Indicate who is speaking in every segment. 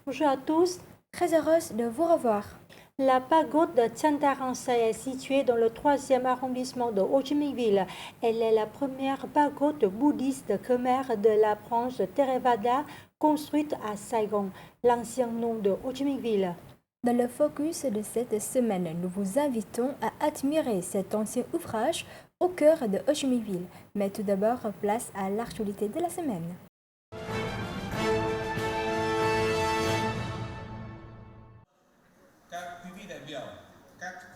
Speaker 1: Bonjour à tous.
Speaker 2: Très heureuse de vous revoir.
Speaker 1: La pagode de Tiantarensai est située dans le 3e arrondissement de Ho Chi Minh Ville. Elle est la première pagode bouddhiste khmer de la branche Theravada construite à Saigon, l'ancien nom de Ho Chi Minh Ville.
Speaker 2: Dans le focus de cette semaine, nous vous invitons à admirer cet ancien ouvrage au cœur de Ho Chi Minh Ville. Mais tout d'abord, place à l'actualité de la semaine.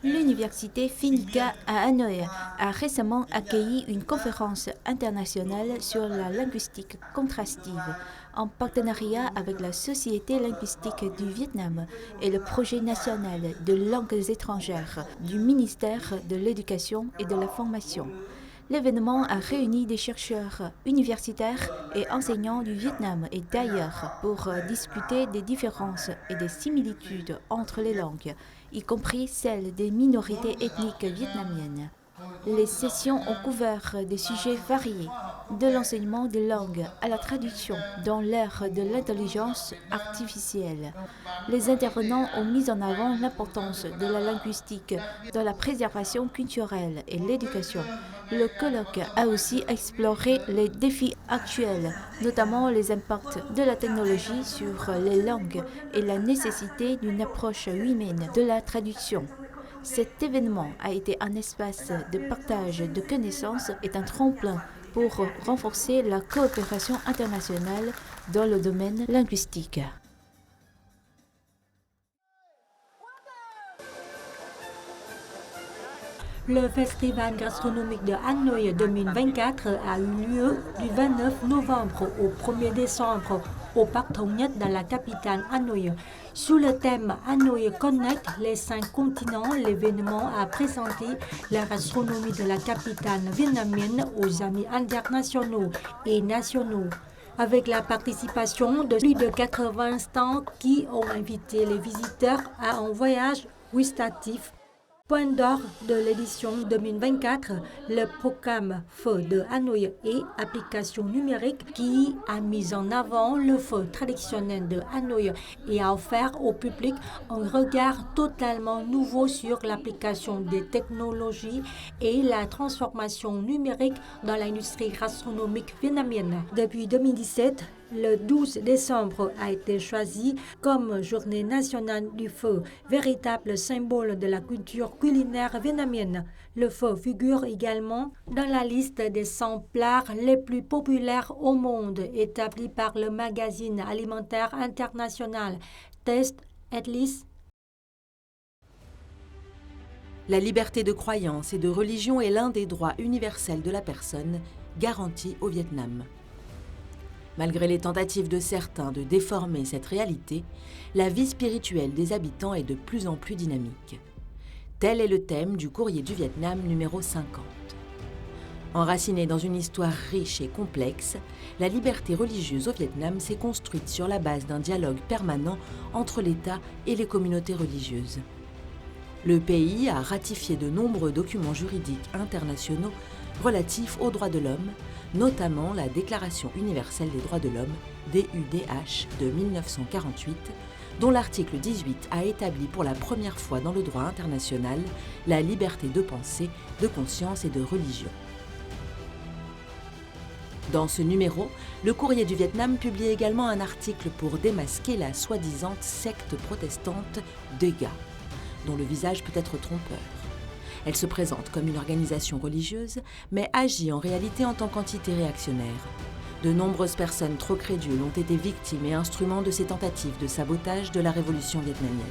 Speaker 3: L'université Phi-Nga à Hanoï a récemment accueilli une conférence internationale sur la linguistique contrastive en partenariat avec la Société linguistique du Vietnam et le projet national de langues étrangères du ministère de l'Éducation et de la Formation. L'événement a réuni des chercheurs universitaires et enseignants du Vietnam et d'ailleurs pour discuter des différences et des similitudes entre les langues, y compris celles des minorités ethniques vietnamiennes. Les sessions ont couvert des sujets variés, de l'enseignement des langues à la traduction dans l'ère de l'intelligence artificielle. Les intervenants ont mis en avant l'importance de la linguistique dans la préservation culturelle et l'éducation. Le colloque a aussi exploré les défis actuels, notamment les impacts de la technologie sur les langues et la nécessité d'une approche humaine de la traduction. Cet événement a été un espace de partage de connaissances et un tremplin pour renforcer la coopération internationale dans le domaine linguistique.
Speaker 1: Le festival gastronomique de Hanoï 2024 a eu lieu du 29 novembre au 1er décembre au Parc Thống Nhất dans la capitale Hanoï. Sous le thème Hanoï Connect les 5 continents, l'événement a présenté la gastronomie de la capitale vietnamienne aux amis internationaux et nationaux, avec la participation de plus de 80 stands qui ont invité les visiteurs à un voyage gustatif. Point d'or de l'édition 2024, le programme Feu de Hanoï et application numérique qui a mis en avant le feu traditionnel de Hanoï et a offert au public un regard totalement nouveau sur l'application des technologies et la transformation numérique dans l'industrie gastronomique vietnamienne. Depuis 2017, le 12 décembre a été choisi comme journée nationale du feu, véritable symbole de la culture culinaire vietnamienne. Le feu figure également dans la liste des 100 plats les plus populaires au monde, établie par le magazine alimentaire international Taste Atlas.
Speaker 4: La liberté de croyance et de religion est l'un des droits universels de la personne garantis au Vietnam. Malgré les tentatives de certains de déformer cette réalité, la vie spirituelle des habitants est de plus en plus dynamique. Tel est le thème du courrier du Vietnam numéro 50. Enracinée dans une histoire riche et complexe, la liberté religieuse au Vietnam s'est construite sur la base d'un dialogue permanent entre l'État et les communautés religieuses. Le pays a ratifié de nombreux documents juridiques internationaux relatifs aux droits de l'homme, notamment la Déclaration universelle des droits de l'homme, DUDH, de 1948, dont l'article 18 a établi pour la première fois dans le droit international la liberté de pensée, de conscience et de religion. Dans ce numéro, le Courrier du Vietnam publie également un article pour démasquer la soi-disant secte protestante Dega, dont le visage peut être trompeur. Elle se présente comme une organisation religieuse, mais agit en réalité en tant qu'entité réactionnaire. De nombreuses personnes trop crédules ont été victimes et instruments de ces tentatives de sabotage de la révolution vietnamienne.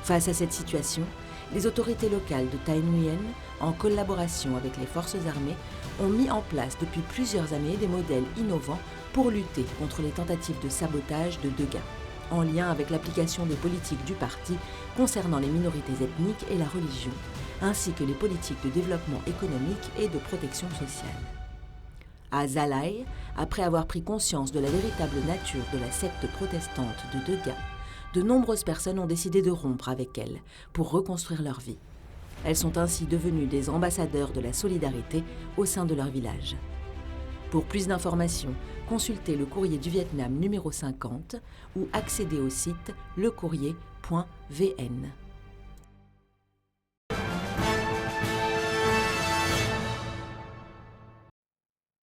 Speaker 4: Face à cette situation, les autorités locales de Tay Nguyen, en collaboration avec les forces armées, ont mis en place depuis plusieurs années des modèles innovants pour lutter contre les tentatives de sabotage de Dega, en lien avec l'application des politiques du parti concernant les minorités ethniques et la religion, ainsi que les politiques de développement économique et de protection sociale. À Ça Lai, après avoir pris conscience de la véritable nature de la secte protestante de Dega, de nombreuses personnes ont décidé de rompre avec elle pour reconstruire leur vie. Elles sont ainsi devenues des ambassadeurs de la solidarité au sein de leur village. Pour plus d'informations, consultez le courrier du Vietnam numéro 50 ou accédez au site lecourrier.vn.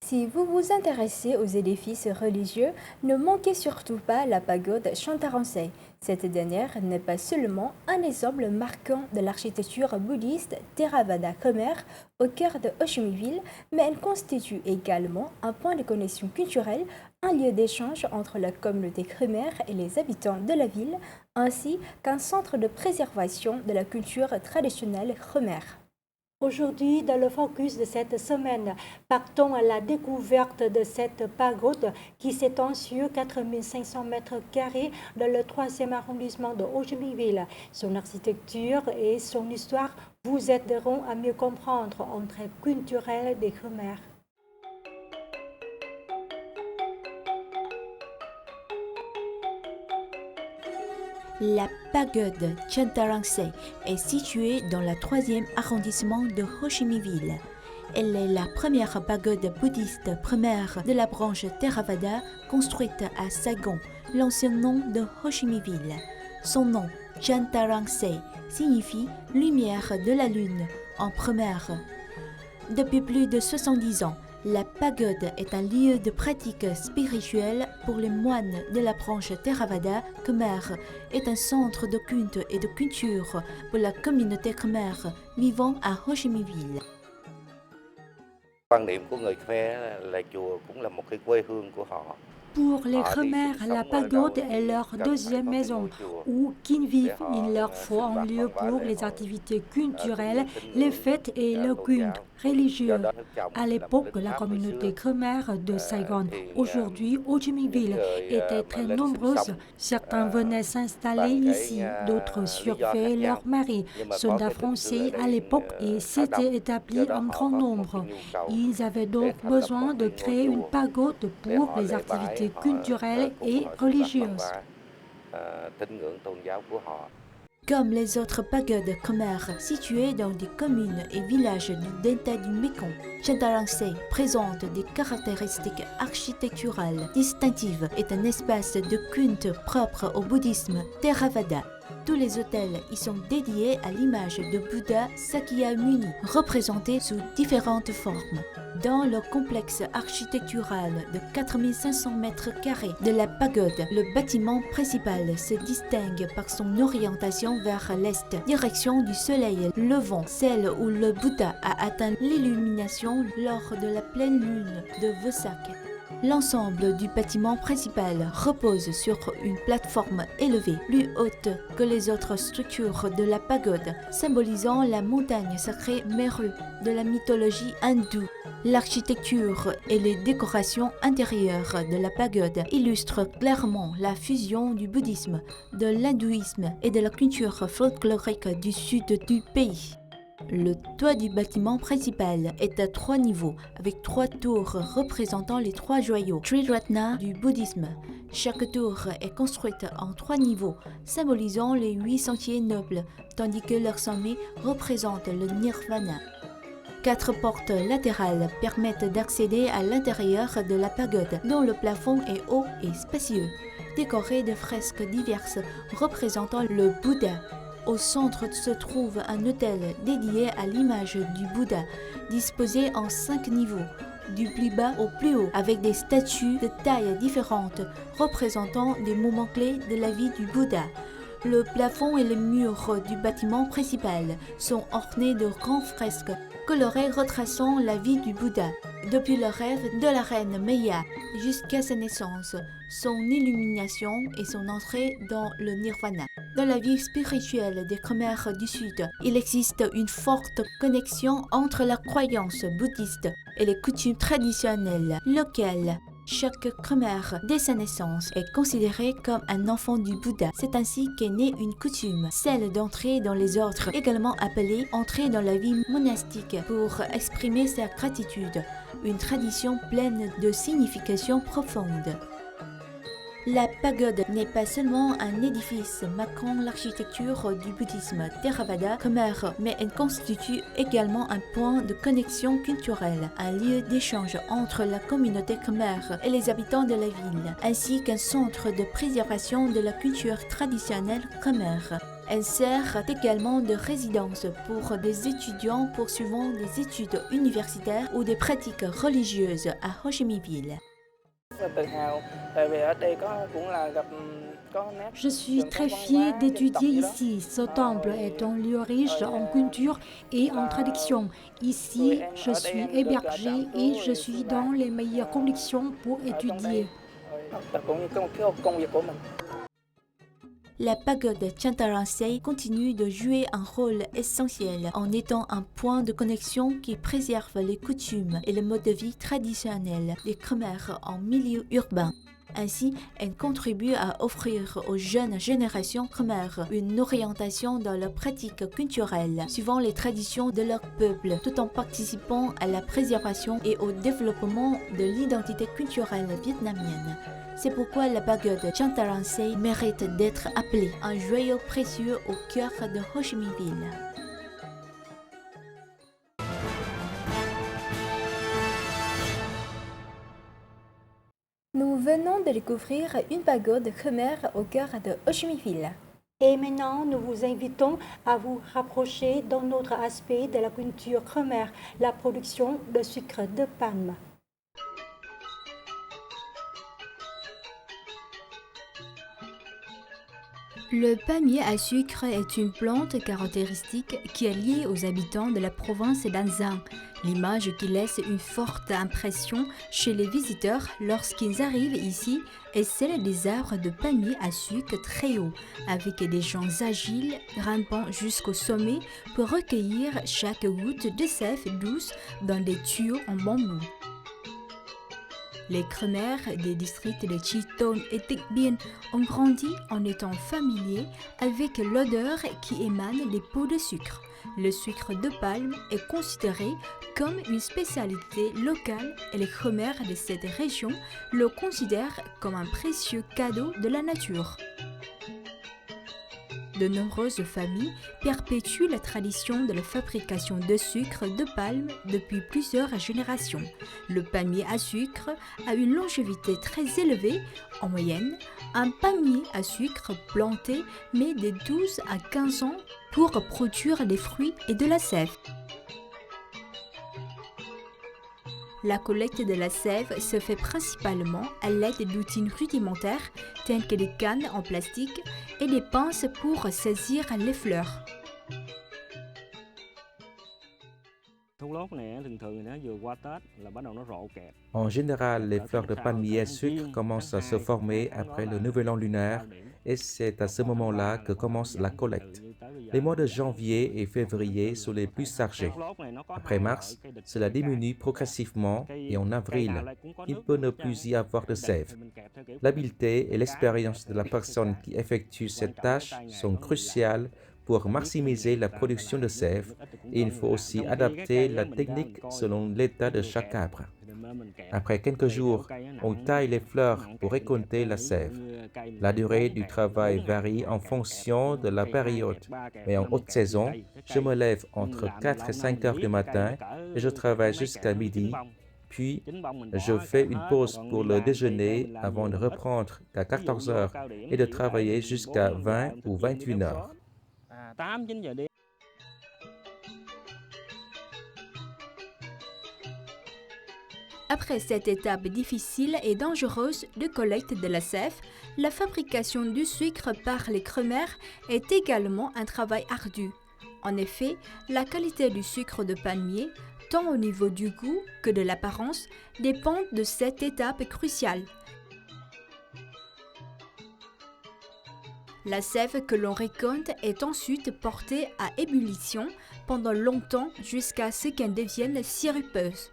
Speaker 2: Si vous vous intéressez aux édifices religieux, ne manquez surtout pas la pagode Chantaransei. Cette dernière n'est pas seulement un exemple marquant de l'architecture bouddhiste Theravada Khmer au cœur de Ho Chi Minh Ville, mais elle constitue également un point de connexion culturelle, un lieu d'échange entre la communauté khmer et les habitants de la ville, ainsi qu'un centre de préservation de la culture traditionnelle khmer.
Speaker 1: Aujourd'hui, dans le focus de cette semaine, partons à la découverte de cette pagode qui s'étend sur 4500 mètres carrés dans le 3e arrondissement de Ho Chi Minh Ville. Son architecture et son histoire vous aideront à mieux comprendre un trait culturel des Khmer.
Speaker 3: La pagode Chantaransei est située dans le 3e arrondissement de Ho Chi Minh Ville. Elle est la première pagode bouddhiste primaire de la branche Theravada construite à Saigon, l'ancien nom de Ho Chi Minh Ville. Son nom, Chantaransei, signifie « lumière de la lune » en primaire. Depuis plus de 70 ans, la pagode est un lieu de pratique spirituelle pour les moines de la branche Theravada Khmer, est un centre de culte et de culture pour la communauté khmer vivant à Ho Chi Minh Ville.
Speaker 5: Quan niệm của người Khmer là chùa cũng là một cái quê hương của họ.
Speaker 1: Pour les Khmer, la pagode est leur deuxième maison, où qu'ils vivent, il leur faut un lieu pour les activités culturelles, les fêtes et le culte religieux. À l'époque, la communauté Khmer de Saigon, aujourd'hui Ho Chi Minh Ville, était très nombreuse. Certains venaient s'installer ici, d'autres surveillaient leurs maris, soldats français à l'époque, et s'étaient établis en grand nombre. Ils avaient donc besoin de créer une pagode pour les activités culturelles et religieuses.
Speaker 3: Comme les autres pagodes khmer situées dans des communes et villages du delta du Mekong, Chantaransei présente des caractéristiques architecturales distinctives et un espace de culte propre au bouddhisme Theravada. Tous les hôtels y sont dédiés à l'image de Bouddha Sakyamuni, représentée sous différentes formes. Dans le complexe architectural de 4500 mètres carrés de la pagode, le bâtiment principal se distingue par son orientation vers l'est, direction du soleil levant, celle où le Bouddha a atteint l'illumination lors de la pleine lune de Vesak. L'ensemble du bâtiment principal repose sur une plateforme élevée, plus haute que les autres structures de la pagode, symbolisant la montagne sacrée Meru de la mythologie hindoue. L'architecture et les décorations intérieures de la pagode illustrent clairement la fusion du bouddhisme, de l'hindouisme et de la culture folklorique du sud du pays. Le toit du bâtiment principal est à 3 niveaux, avec 3 tours représentant les 3 joyaux Triratna du bouddhisme. Chaque tour est construite en 3 niveaux, symbolisant les 8 sentiers nobles, tandis que leur sommet représente le nirvana. 4 portes latérales permettent d'accéder à l'intérieur de la pagode, dont le plafond est haut et spacieux, décoré de fresques diverses représentant le Bouddha. Au centre se trouve un autel dédié à l'image du Bouddha, disposé en 5 niveaux, du plus bas au plus haut, avec des statues de tailles différentes représentant des moments clés de la vie du Bouddha. Le plafond et les murs du bâtiment principal sont ornés de grands fresques colorées retraçant la vie du Bouddha, depuis le rêve de la reine Meya jusqu'à sa naissance, son illumination et son entrée dans le nirvana. Dans la vie spirituelle des Khmer du Sud, il existe une forte connexion entre la croyance bouddhiste et les coutumes traditionnelles locales. Chaque Khmer, dès sa naissance, est considéré comme un enfant du Bouddha. C'est ainsi qu'est née une coutume, celle d'entrer dans les ordres, également appelée entrer dans la vie monastique, pour exprimer sa gratitude, une tradition pleine de signification profonde. La pagode n'est pas seulement un édifice marquant l'architecture du bouddhisme Theravada khmer, mais elle constitue également un point de connexion culturelle, un lieu d'échange entre la communauté khmer et les habitants de la ville, ainsi qu'un centre de préservation de la culture traditionnelle khmer. Elle sert également de résidence pour des étudiants poursuivant des études universitaires ou des pratiques religieuses à Ho Chi Minh Ville.
Speaker 1: Je suis très fière d'étudier ici. Ce temple est un lieu riche en culture et en tradition. Ici, je suis hébergée et je suis dans les meilleures conditions pour étudier.
Speaker 3: La pagode Chantaransei continue de jouer un rôle essentiel en étant un point de connexion qui préserve les coutumes et le mode de vie traditionnel des Khmers en milieu urbain. Ainsi, elle contribue à offrir aux jeunes générations khmères une orientation dans leurs pratiques culturelles, suivant les traditions de leur peuple, tout en participant à la préservation et au développement de l'identité culturelle vietnamienne. C'est pourquoi la pagode Chantaransei mérite d'être appelée un joyau précieux au cœur de Ho Chi Minh Ville.
Speaker 2: Nous venons de découvrir une pagode khmer au cœur de Ho Chi Minh Ville.
Speaker 1: Et maintenant, nous vous invitons à vous rapprocher d'un autre aspect de la culture khmer, la production de sucre de palme.
Speaker 2: Le palmier à sucre est une plante caractéristique qui est liée aux habitants de la province d'Anzan. L'image qui laisse une forte impression chez les visiteurs lorsqu'ils arrivent ici est celle des arbres de palmier à sucre très hauts, avec des gens agiles grimpant jusqu'au sommet pour recueillir chaque goutte de sève douce dans des tuyaux en bambou. Les Khmers des districts de Chiton et Tec Bien ont grandi en étant familiers avec l'odeur qui émane des pots de sucre. Le sucre de palme est considéré comme une spécialité locale et les Khmers de cette région le considèrent comme un précieux cadeau de la nature. De nombreuses familles perpétuent la tradition de la fabrication de sucre de palme depuis plusieurs générations. Le palmier à sucre a une longévité très élevée. En moyenne, un palmier à sucre planté met de 12 à 15 ans pour produire des fruits et de la sève. La collecte de la sève se fait principalement à l'aide d'outils rudimentaires tels que des cannes en plastique et des pinces pour saisir les fleurs.
Speaker 6: En général, les fleurs de palmier à sucre commencent à se former après le nouvel an lunaire et c'est à ce moment-là que commence la collecte. Les mois de janvier et février sont les plus chargés. Après mars, cela diminue progressivement et en avril, il peut ne plus y avoir de sève. L'habileté et l'expérience de la personne qui effectue cette tâche sont cruciales pour maximiser la production de sève et il faut aussi adapter la technique selon l'état de chaque arbre. Après quelques jours, on taille les fleurs pour récolter la sève. La durée du travail varie en fonction de la période, mais en haute saison, je me lève entre 4 et 5 heures du matin et je travaille jusqu'à midi. Puis, je fais une pause pour le déjeuner avant de reprendre à 14 heures et de travailler jusqu'à 20 ou 21 heures.
Speaker 2: Après cette étape difficile et dangereuse de collecte de la sève, la fabrication du sucre par les Khmers est également un travail ardu. En effet, la qualité du sucre de palmier, tant au niveau du goût que de l'apparence, dépend de cette étape cruciale. La sève que l'on récolte est ensuite portée à ébullition pendant longtemps jusqu'à ce qu'elle devienne sirupeuse.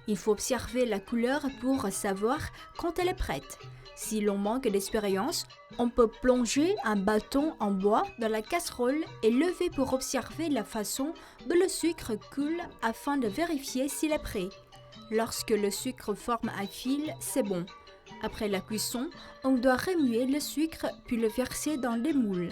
Speaker 2: Il faut observer la couleur pour savoir quand elle est prête. Si l'on manque d'expérience, on peut plonger un bâton en bois dans la casserole et lever pour observer la façon dont le sucre coule afin de vérifier s'il est prêt. Lorsque le sucre forme un fil, c'est bon. Après la cuisson, on doit remuer le sucre puis le verser dans les moules.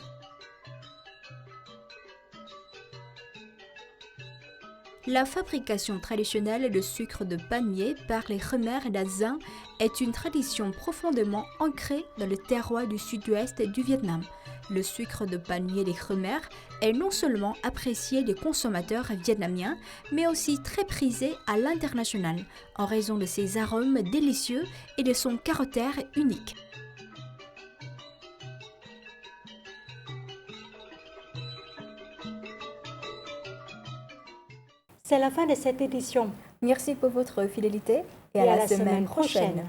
Speaker 2: La fabrication traditionnelle de sucre de palmier par les Khmers d'Azin est une tradition profondément ancrée dans le terroir du sud-ouest du Vietnam. Le sucre de palmier des Khmers est non seulement apprécié des consommateurs vietnamiens, mais aussi très prisé à l'international, en raison de ses arômes délicieux et de son caractère unique.
Speaker 1: C'est la fin de cette édition.
Speaker 2: Merci pour votre fidélité et
Speaker 1: Et à la semaine prochaine.